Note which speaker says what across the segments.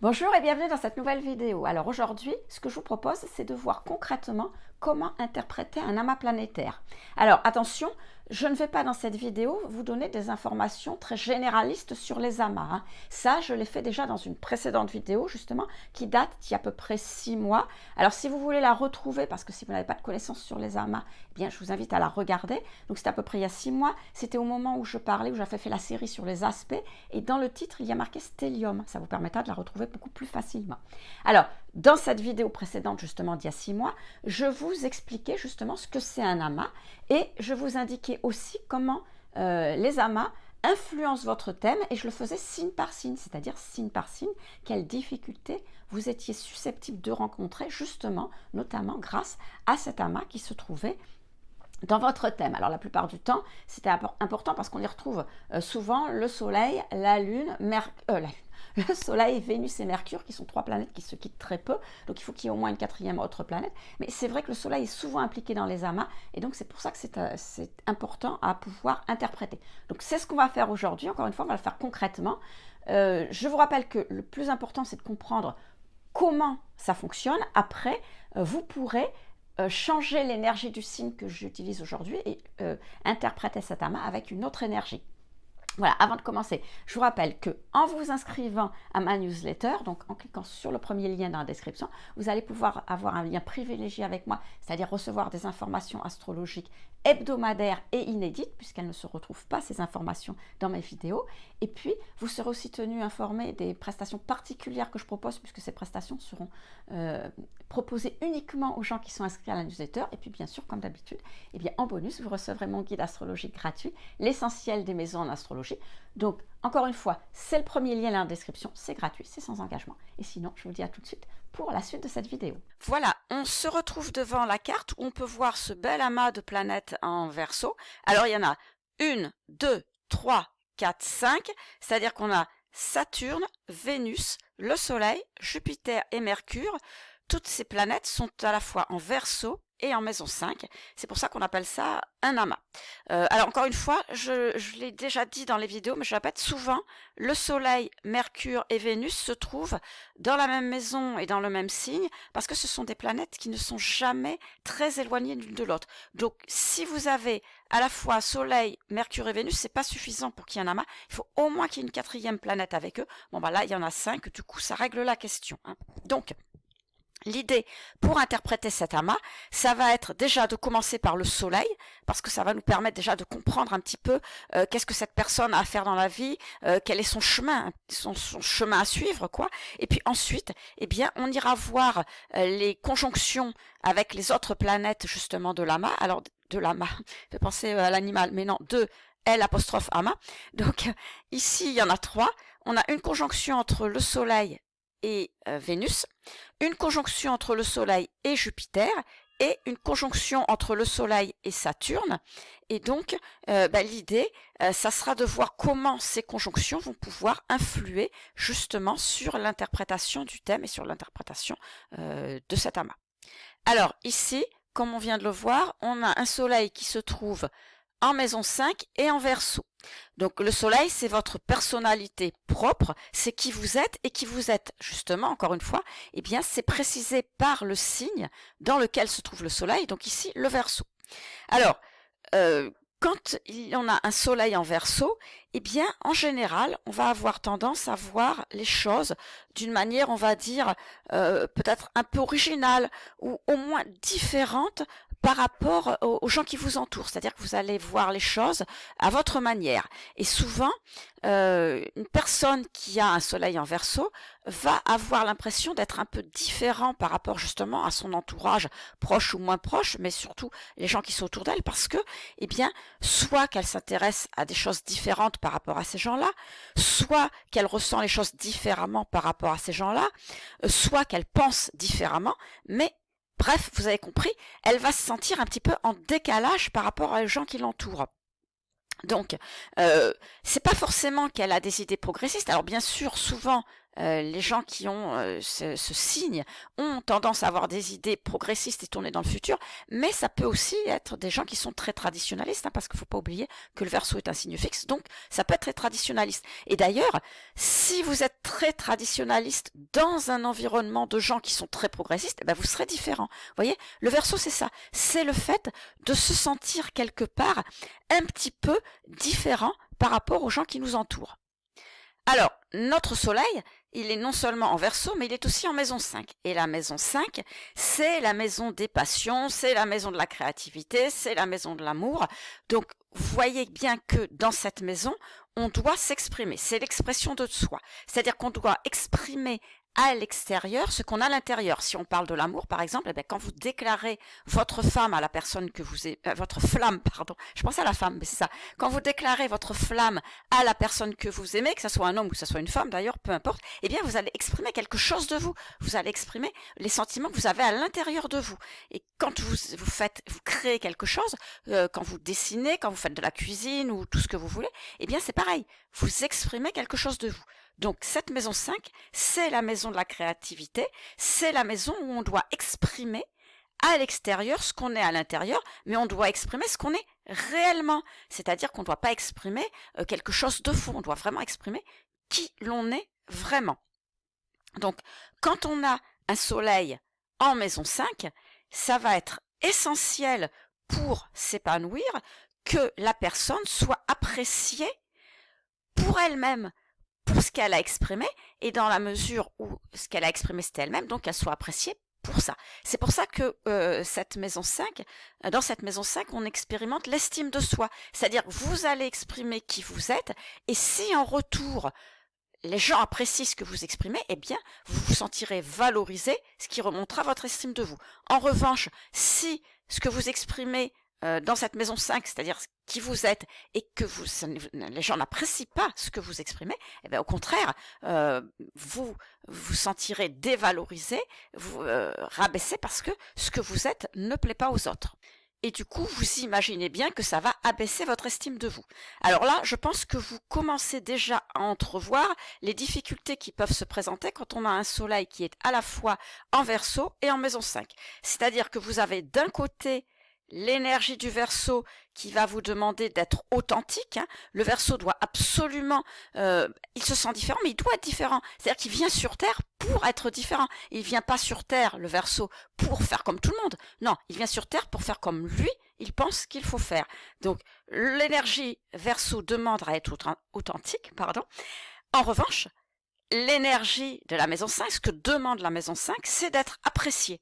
Speaker 1: Bonjour et bienvenue dans cette nouvelle vidéo. Alors aujourd'hui, ce que je vous propose, c'est de voir concrètement comment interpréter un amas planétaire. Alors attention, je ne vais pas dans cette vidéo vous donner des informations très généralistes sur les amas, hein. Ça, je l'ai fait déjà dans une précédente vidéo justement qui date d'il y a à peu près 6 mois. Alors si vous voulez la retrouver, parce que si vous n'avez pas de connaissances sur les amas, eh bien je vous invite à la regarder. Donc c'était à peu près il y a 6 mois. C'était au moment où je parlais, où j'avais fait la série sur les aspects. Et dans le titre, il y a marqué stellium. Ça vous permettra de la retrouver beaucoup plus facilement. Alors, dans cette vidéo précédente, justement, d'il y a 6 mois, je vous expliquais justement ce que c'est un amas et je vous indiquais aussi comment les amas influencent votre thème et je le faisais signe par signe, c'est-à-dire signe par signe, quelles difficultés vous étiez susceptible de rencontrer justement, notamment grâce à cet amas qui se trouvait dans votre thème. Alors la plupart du temps, c'était important parce qu'on y retrouve souvent le Soleil, la Lune, le Soleil, Vénus et Mercure, qui sont 3 planètes qui se quittent très peu, donc il faut qu'il y ait au moins une 4e autre planète. Mais c'est vrai que le Soleil est souvent impliqué dans les amas, et donc c'est pour ça que c'est important à pouvoir interpréter. Donc c'est ce qu'on va faire aujourd'hui, encore une fois, on va le faire concrètement. Je vous rappelle que le plus important, c'est de comprendre comment ça fonctionne. Après, vous pourrez changer l'énergie du signe que j'utilise aujourd'hui et interpréter cet amas avec une autre énergie. Voilà, avant de commencer, je vous rappelle que en vous inscrivant à ma newsletter, donc en cliquant sur le premier lien dans la description, vous allez pouvoir avoir un lien privilégié avec moi, c'est-à-dire recevoir des informations astrologiques hebdomadaires et inédites, puisqu'elles ne se retrouvent pas, ces informations, dans mes vidéos. Et puis, vous serez aussi tenu informé des prestations particulières que je propose, puisque ces prestations seront proposées uniquement aux gens qui sont inscrits à la newsletter. Et puis, bien sûr, comme d'habitude, eh bien, en bonus, vous recevrez mon guide astrologique gratuit, l'essentiel des maisons en astrologie. Donc, encore une fois, c'est le premier lien dans la description, c'est gratuit, c'est sans engagement. Et sinon, je vous dis à tout de suite pour la suite de cette vidéo. Voilà, on se retrouve devant la carte où on peut voir ce bel amas de planètes en Verseau. Alors, il y en a 1, 2, 3, 4, 5, c'est-à-dire qu'on a Saturne, Vénus, le Soleil, Jupiter et Mercure. Toutes ces planètes sont à la fois en Verseau et en maison 5. C'est pour ça qu'on appelle ça un amas. Alors encore une fois, je l'ai déjà dit dans les vidéos, mais je répète souvent, le Soleil, Mercure et Vénus se trouvent dans la même maison et dans le même signe, parce que ce sont des planètes qui ne sont jamais très éloignées l'une de l'autre. Donc si vous avez à la fois Soleil, Mercure et Vénus, c'est pas suffisant pour qu'il y ait un amas, il faut au moins qu'il y ait une 4e planète avec eux. Bon bah là, il y en a 5, du coup ça règle la question, hein. Donc, l'idée pour interpréter cet amas, ça va être déjà de commencer par le Soleil, parce que ça va nous permettre déjà de comprendre un petit peu qu'est-ce que cette personne a à faire dans la vie, quel est son chemin, son chemin à suivre, quoi. Et puis ensuite, eh bien, on ira voir les conjonctions avec les autres planètes justement de l'amas. Alors de l'amas, je vais penser à l'animal, mais non, de L''amas. Donc ici, il y en a 3. On a une conjonction entre le Soleil et Vénus, une conjonction entre le Soleil et Jupiter, et une conjonction entre le Soleil et Saturne. Et donc, l'idée, ça sera de voir comment ces conjonctions vont pouvoir influer justement sur l'interprétation du thème et sur l'interprétation de cet amas. Alors ici, comme on vient de le voir, on a un Soleil qui se trouve en maison 5 et en Verseau. Donc le Soleil, c'est votre personnalité propre, c'est qui vous êtes, et qui vous êtes justement, encore une fois, eh bien c'est précisé par le signe dans lequel se trouve le Soleil, donc ici le Verseau. Alors, quand on a un Soleil en Verseau, eh bien en général, on va avoir tendance à voir les choses d'une manière, on va dire, peut-être un peu originale, ou au moins différente par rapport aux gens qui vous entourent, c'est-à-dire que vous allez voir les choses à votre manière. Et souvent, une personne qui a un Soleil en Verseau va avoir l'impression d'être un peu différent par rapport justement à son entourage, proche ou moins proche, mais surtout les gens qui sont autour d'elle, parce que, eh bien, soit qu'elle s'intéresse à des choses différentes par rapport à ces gens-là, soit qu'elle ressent les choses différemment par rapport à ces gens-là, soit qu'elle pense différemment, mais bref, vous avez compris, elle va se sentir un petit peu en décalage par rapport aux gens qui l'entourent. Donc, c'est pas forcément qu'elle a des idées progressistes. Alors bien sûr, souvent, les gens qui ont ce signe ont tendance à avoir des idées progressistes et tournées dans le futur, mais ça peut aussi être des gens qui sont très traditionnalistes, hein, parce qu'il ne faut pas oublier que le Verseau est un signe fixe, donc ça peut être très traditionnaliste. Et d'ailleurs, si vous êtes très traditionnaliste dans un environnement de gens qui sont très progressistes, eh ben vous serez différent. Vous voyez, le Verseau, c'est ça, c'est le fait de se sentir quelque part un petit peu différent par rapport aux gens qui nous entourent. Alors, notre soleil, il est non seulement en Verseau, mais il est aussi en maison 5. Et la maison 5, c'est la maison des passions, c'est la maison de la créativité, c'est la maison de l'amour. Donc, vous voyez bien que dans cette maison, on doit s'exprimer. C'est l'expression de soi. C'est-à-dire qu'on doit exprimer à l'extérieur ce qu'on a à l'intérieur. Si on parle de l'amour, par exemple, eh bien, quand vous déclarez votre femme à la personne que vous aimez, votre flamme, pardon, je pensais à la femme, mais c'est ça. Quand vous déclarez votre flamme à la personne que vous aimez, que ce soit un homme ou que ce soit une femme d'ailleurs, peu importe, eh bien, vous allez exprimer quelque chose de vous. Vous allez exprimer les sentiments que vous avez à l'intérieur de vous. Et quand vous créez quelque chose, quand vous dessinez, quand vous faites de la cuisine ou tout ce que vous voulez, eh bien, c'est pareil. Vous exprimez quelque chose de vous. Donc cette maison 5, c'est la maison de la créativité, c'est la maison où on doit exprimer à l'extérieur ce qu'on est à l'intérieur, mais on doit exprimer ce qu'on est réellement. C'est-à-dire qu'on ne doit pas exprimer quelque chose de faux, on doit vraiment exprimer qui l'on est vraiment. Donc quand on a un soleil en maison 5, ça va être essentiel pour s'épanouir que la personne soit appréciée pour elle-même, pour ce qu'elle a exprimé, et dans la mesure où ce qu'elle a exprimé c'était elle-même, donc qu'elle soit appréciée pour ça. C'est pour ça que cette maison 5, dans cette maison 5, on expérimente l'estime de soi. C'est-à-dire que vous allez exprimer qui vous êtes, et si en retour, les gens apprécient ce que vous exprimez, eh bien, vous vous sentirez valorisé, ce qui remontera votre estime de vous. En revanche, si ce que vous exprimez dans cette maison 5, c'est-à-dire qui vous êtes, et que les gens n'apprécient pas ce que vous exprimez, eh bien, au contraire, vous vous sentirez dévalorisé, vous rabaissé parce que ce que vous êtes ne plaît pas aux autres. Et du coup, vous imaginez bien que ça va abaisser votre estime de vous. Alors là, je pense que vous commencez déjà à entrevoir les difficultés qui peuvent se présenter quand on a un soleil qui est à la fois en Verseau et en maison 5. C'est-à-dire que vous avez d'un côté l'énergie du Verseau qui va vous demander d'être authentique. Hein. Le Verseau doit absolument, il se sent différent, mais il doit être différent. C'est-à-dire qu'il vient sur Terre pour être différent. Il vient pas sur Terre, le Verseau, pour faire comme tout le monde. Non, il vient sur Terre pour faire comme lui, il pense qu'il faut faire. Donc, l'énergie Verseau demande à être authentique, pardon. En revanche, l'énergie de la maison 5, ce que demande la maison 5, c'est d'être apprécié.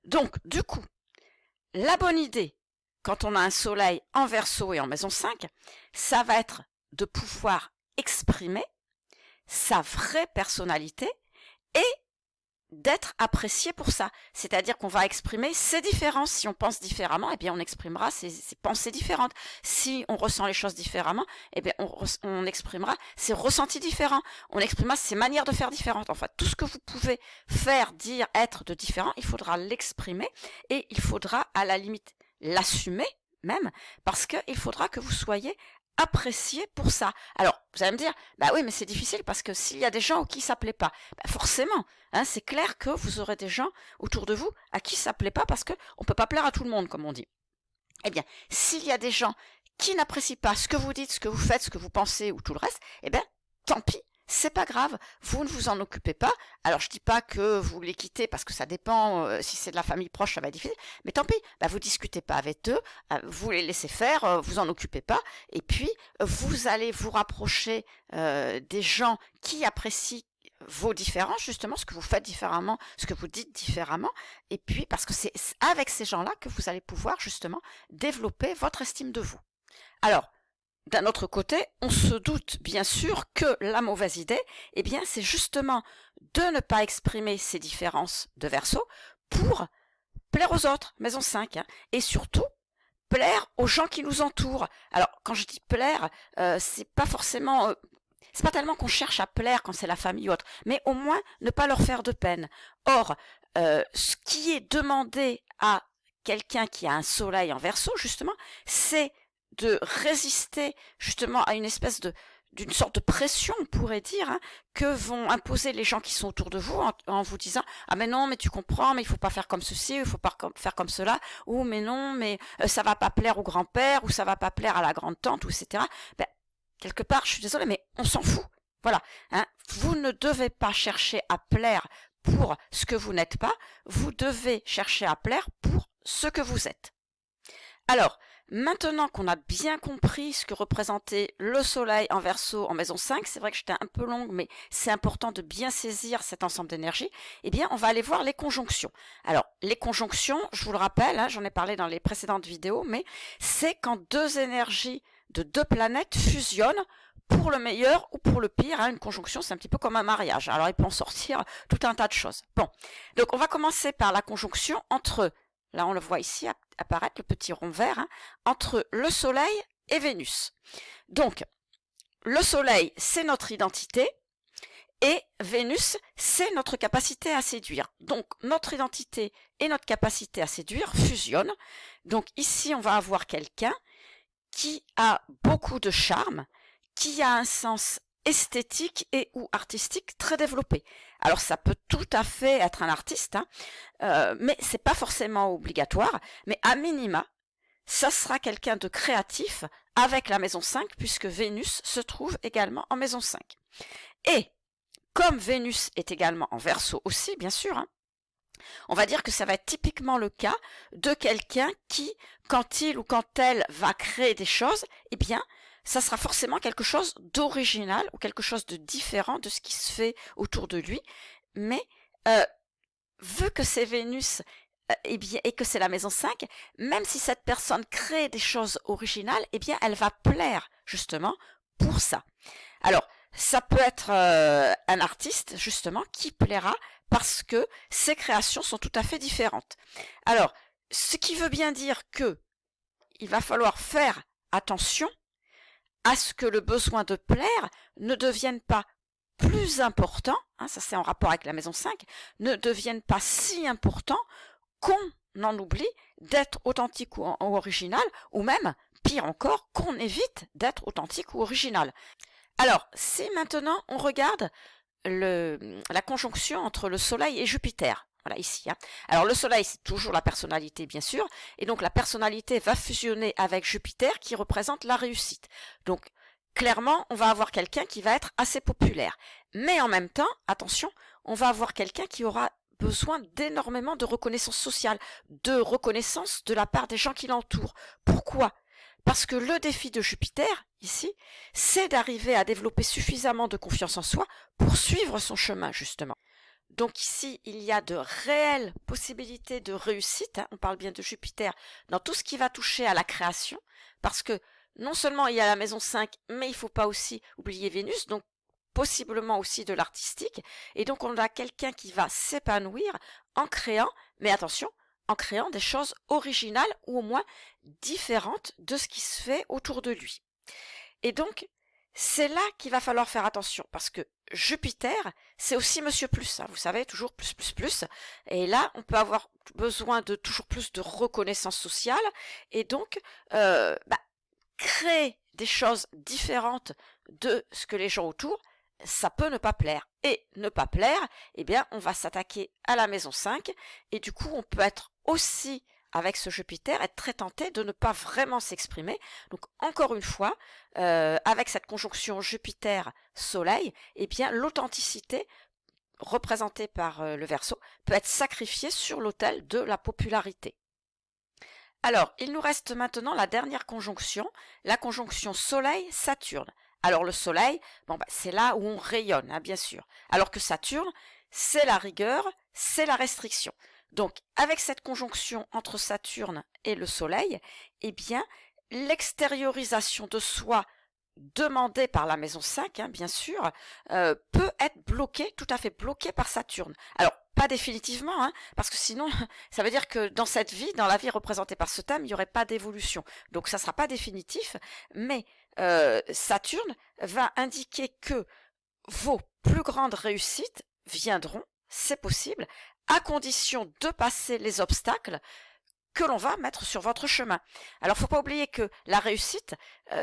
Speaker 1: Donc, du coup, la bonne idée, quand on a un soleil en Verseau et en maison 5, ça va être de pouvoir exprimer sa vraie personnalité et d'être apprécié pour ça. C'est-à-dire qu'on va exprimer ses différences. Si on pense différemment, eh bien on exprimera ses pensées différentes. Si on ressent les choses différemment, eh bien on exprimera ses ressentis différents. On exprimera ses manières de faire différentes. Enfin, tout ce que vous pouvez faire, dire, être de différent, il faudra l'exprimer et il faudra à la limite l'assumer même, parce qu'il faudra que vous soyez apprécié pour ça. Alors, vous allez me dire, bah oui, mais c'est difficile parce que s'il y a des gens à qui ça plaît pas, bah forcément, hein, c'est clair que vous aurez des gens autour de vous à qui ça plaît pas parce que on peut pas plaire à tout le monde, comme on dit. Eh bien, s'il y a des gens qui n'apprécient pas ce que vous dites, ce que vous faites, ce que vous pensez ou tout le reste, eh bien, tant pis. C'est pas grave, vous ne vous en occupez pas. Alors je dis pas que vous les quittez parce que ça dépend, si c'est de la famille proche ça va être difficile, mais tant pis, bah, vous discutez pas avec eux, vous les laissez faire, vous en occupez pas, et puis vous allez vous rapprocher des gens qui apprécient vos différences, justement, ce que vous faites différemment, ce que vous dites différemment, et puis parce que c'est avec ces gens-là que vous allez pouvoir justement développer votre estime de vous. Alors, d'un autre côté, on se doute bien sûr que la mauvaise idée, eh bien, c'est justement de ne pas exprimer ces différences de Verseau pour plaire aux autres, maison 5, hein, et surtout plaire aux gens qui nous entourent. Alors, quand je dis plaire, c'est pas forcément, c'est pas tellement qu'on cherche à plaire quand c'est la famille ou autre, mais au moins ne pas leur faire de peine. Or, ce qui est demandé à quelqu'un qui a un soleil en Verseau, justement, c'est de résister justement à une espèce d'une sorte de pression, on pourrait dire, hein, que vont imposer les gens qui sont autour de vous en vous disant « Ah mais non, mais tu comprends, mais il faut pas faire comme ceci, il faut pas faire comme cela, ou mais non, mais ça va pas plaire au grand-père, ou ça va pas plaire à la grande-tante, ou etc. » Ben, quelque part, je suis désolée, mais on s'en fout. Voilà, hein. Vous ne devez pas chercher à plaire pour ce que vous n'êtes pas, vous devez chercher à plaire pour ce que vous êtes. Alors, maintenant qu'on a bien compris ce que représentait le soleil en Verseau en maison 5, c'est vrai que j'étais un peu longue, mais c'est important de bien saisir cet ensemble d'énergie, eh bien, on va aller voir les conjonctions. Alors, les conjonctions, je vous le rappelle, hein, j'en ai parlé dans les précédentes vidéos, mais c'est quand deux énergies de deux planètes fusionnent pour le meilleur ou pour le pire, hein. Une conjonction, c'est un petit peu comme un mariage. Alors, il peut en sortir tout un tas de choses. Bon, donc on va commencer par la conjonction entre, là on le voit ici apparaître, le petit rond vert, hein, entre le Soleil et Vénus. Donc, le Soleil, c'est notre identité, et Vénus, c'est notre capacité à séduire. Donc, notre identité et notre capacité à séduire fusionnent. Donc ici, on va avoir quelqu'un qui a beaucoup de charme, qui a un sens esthétique et ou artistique très développé. Alors ça peut tout à fait être un artiste, hein, mais c'est pas forcément obligatoire, mais à minima, ça sera quelqu'un de créatif avec la maison 5, puisque Vénus se trouve également en maison 5. Et comme Vénus est également en Verseau aussi, bien sûr, hein, on va dire que ça va être typiquement le cas de quelqu'un qui, quand il ou quand elle va créer des choses, eh bien, ça sera forcément quelque chose d'original ou quelque chose de différent de ce qui se fait autour de lui. Mais vu que c'est Vénus eh bien, et que c'est la maison 5, même si cette personne crée des choses originales, eh bien, elle va plaire justement pour ça. Alors, ça peut être un artiste justement qui plaira parce que ses créations sont tout à fait différentes. Alors, ce qui veut bien dire que il va falloir faire attention à ce que le besoin de plaire ne devienne pas plus important, hein, ça c'est en rapport avec la maison 5, ne devienne pas si important qu'on en oublie d'être authentique ou original, ou même, pire encore, qu'on évite d'être authentique ou original. Alors, si maintenant on regarde la conjonction entre le Soleil et Jupiter, voilà ici, hein. Alors le Soleil, c'est toujours la personnalité, bien sûr, et donc la personnalité va fusionner avec Jupiter qui représente la réussite. Donc, clairement, on va avoir quelqu'un qui va être assez populaire. Mais en même temps, attention, on va avoir quelqu'un qui aura besoin d'énormément de reconnaissance sociale, de reconnaissance de la part des gens qui l'entourent. Pourquoi ? Parce que le défi de Jupiter, ici, c'est d'arriver à développer suffisamment de confiance en soi pour suivre son chemin, justement. Donc ici, il y a de réelles possibilités de réussite, hein, on parle bien de Jupiter, dans tout ce qui va toucher à la création, parce que non seulement il y a la maison 5, mais il ne faut pas aussi oublier Vénus, donc possiblement aussi de l'artistique, et donc on a quelqu'un qui va s'épanouir en créant, mais attention, en créant des choses originales ou au moins différentes de ce qui se fait autour de lui. Et donc, c'est là qu'il va falloir faire attention, parce que Jupiter, c'est aussi Monsieur Plus, hein, vous savez, toujours plus, plus, plus, et là, on peut avoir besoin de toujours plus de reconnaissance sociale, et donc, créer des choses différentes de ce que les gens autour, ça peut ne pas plaire. Et ne pas plaire, eh bien, on va s'attaquer à la maison 5, et du coup, on peut être aussi, avec ce Jupiter, être très tenté de ne pas vraiment s'exprimer. Donc, encore une fois, avec cette conjonction Jupiter-Soleil, eh bien, l'authenticité représentée par le Verseau peut être sacrifiée sur l'autel de la popularité. Alors, il nous reste maintenant la dernière conjonction, la conjonction Soleil-Saturne. Alors le Soleil, c'est là où on rayonne, hein, bien sûr. Alors que Saturne, c'est la rigueur, c'est la restriction. Donc, avec cette conjonction entre Saturne et le Soleil, eh bien, l'extériorisation de soi demandée par la maison 5, hein, bien sûr, peut être bloquée, tout à fait bloquée par Saturne. Alors, pas définitivement, hein, parce que sinon, ça veut dire que dans cette vie, dans la vie représentée par ce thème, il n'y aurait pas d'évolution. Donc, ça ne sera pas définitif, mais Saturne va indiquer que vos plus grandes réussites viendront, c'est possible, à condition de passer les obstacles que l'on va mettre sur votre chemin. Alors, faut pas oublier que la réussite,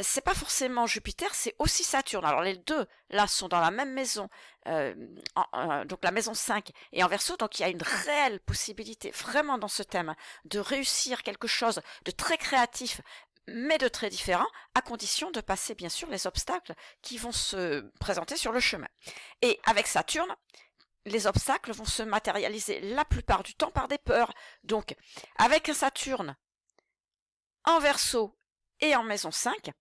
Speaker 1: c'est pas forcément Jupiter, c'est aussi Saturne. Alors, les deux, là, sont dans la même maison, donc la maison 5 et en Verseau, donc il y a une réelle possibilité, vraiment dans ce thème, de réussir quelque chose de très créatif, mais de très différent, à condition de passer, bien sûr, les obstacles qui vont se présenter sur le chemin. Et avec Saturne, les obstacles vont se matérialiser la plupart du temps par des peurs. Donc, avec un Saturne en Verseau et en maison 5,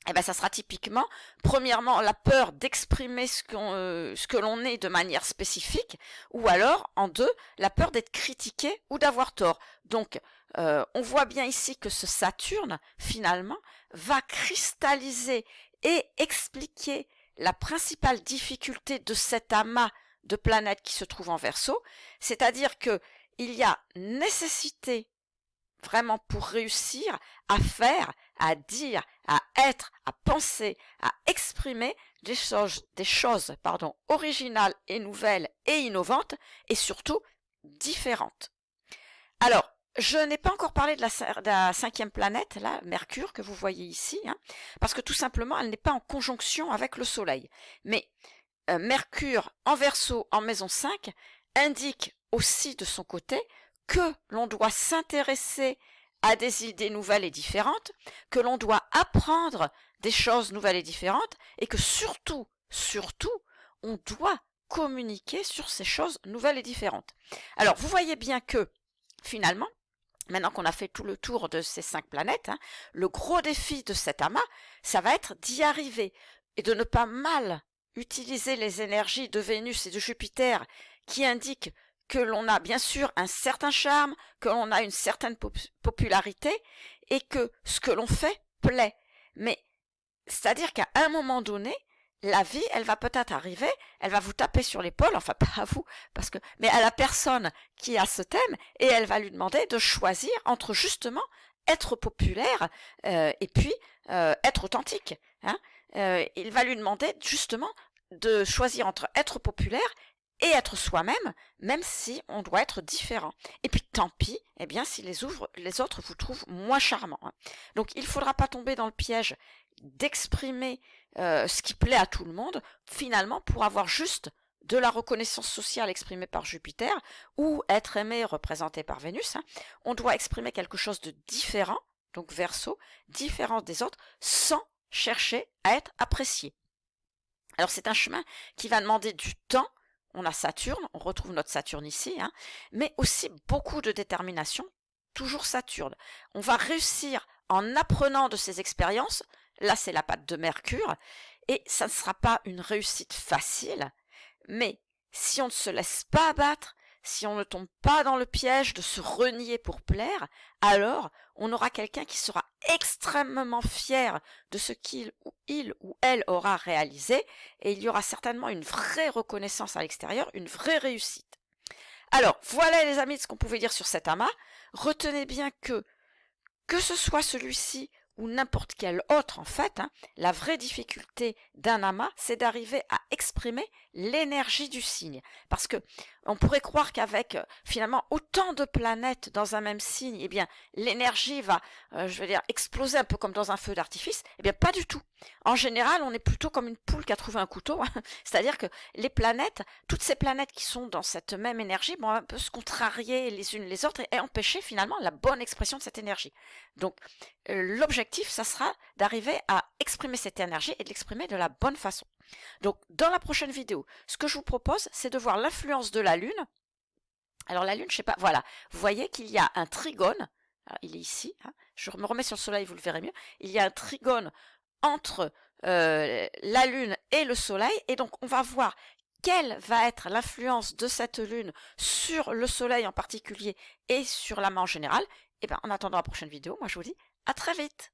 Speaker 1: eh ben, ça sera typiquement, premièrement, la peur d'exprimer ce que l'on est de manière spécifique, ou alors, en deux, la peur d'être critiqué ou d'avoir tort. Donc, on voit bien ici que ce Saturne, finalement, va cristalliser et expliquer la principale difficulté de cet amas de planètes qui se trouve en Verseau, c'est-à-dire que il y a nécessité vraiment pour réussir à faire, à dire, à être, à penser, à exprimer des choses originales et nouvelles et innovantes et surtout différentes. Alors, je n'ai pas encore parlé de la cinquième planète, là, Mercure, que vous voyez ici, parce que tout simplement, elle n'est pas en conjonction avec le Soleil. Mais Mercure en Verseau en maison 5 indique aussi de son côté que l'on doit s'intéresser à des idées nouvelles et différentes, que l'on doit apprendre des choses nouvelles et différentes, et que surtout, on doit communiquer sur ces choses nouvelles et différentes. Alors, vous voyez bien que, finalement, maintenant qu'on a fait tout le tour de ces 5 planètes, le gros défi de cet amas, ça va être d'y arriver, et de ne pas mal utiliser les énergies de Vénus et de Jupiter qui indiquent que l'on a bien sûr un certain charme, que l'on a une certaine popularité et que ce que l'on fait plaît. Mais c'est-à-dire qu'à un moment donné, la vie, elle va peut-être arriver, elle va vous taper sur l'épaule, enfin pas à vous, mais à la personne qui a ce thème, et elle va lui demander de choisir entre justement être populaire et puis être authentique. Il va lui demander justement de choisir entre être populaire et être soi-même, même si on doit être différent. Et puis tant pis, eh bien si les autres vous trouvent moins charmant. Donc il ne faudra pas tomber dans le piège d'exprimer ce qui plaît à tout le monde, finalement pour avoir juste de la reconnaissance sociale exprimée par Jupiter ou être aimé représenté par Vénus. On doit exprimer quelque chose de différent, donc Verseau, différent des autres, sans chercher à être apprécié. Alors c'est un chemin qui va demander du temps. On a Saturne, on retrouve notre Saturne ici, mais aussi beaucoup de détermination, toujours Saturne. On va réussir en apprenant de ces expériences, là c'est la patte de Mercure, et ça ne sera pas une réussite facile, mais si on ne se laisse pas abattre, si on ne tombe pas dans le piège de se renier pour plaire, alors on aura quelqu'un qui sera extrêmement fier de ce qu'il ou elle aura réalisé, et il y aura certainement une vraie reconnaissance à l'extérieur, une vraie réussite. Alors, voilà les amis ce qu'on pouvait dire sur cet amas. Retenez bien que ce soit celui-ci ou n'importe quel autre en fait, la vraie difficulté d'un amas, c'est d'arriver à exprimer l'énergie du signe. Parce que on pourrait croire qu'avec finalement autant de planètes dans un même signe, eh bien l'énergie va, exploser un peu comme dans un feu d'artifice. Eh bien pas du tout. En général, on est plutôt comme une poule qui a trouvé un couteau. C'est-à-dire que les planètes, toutes ces planètes qui sont dans cette même énergie, vont un peu se contrarier les unes les autres et empêcher finalement la bonne expression de cette énergie. Donc l'objectif, ça sera d'arriver à exprimer cette énergie et de l'exprimer de la bonne façon. Donc, dans la prochaine vidéo, ce que je vous propose, c'est de voir l'influence de la Lune. Alors, la Lune, je sais pas, voilà. Vous voyez qu'il y a un trigone. Alors, il est ici. Je me remets sur le Soleil, vous le verrez mieux. Il y a un trigone entre la Lune et le Soleil. Et donc, on va voir quelle va être l'influence de cette Lune sur le Soleil en particulier et sur l'amas en général. Et bien, en attendant la prochaine vidéo, moi, je vous dis à très vite.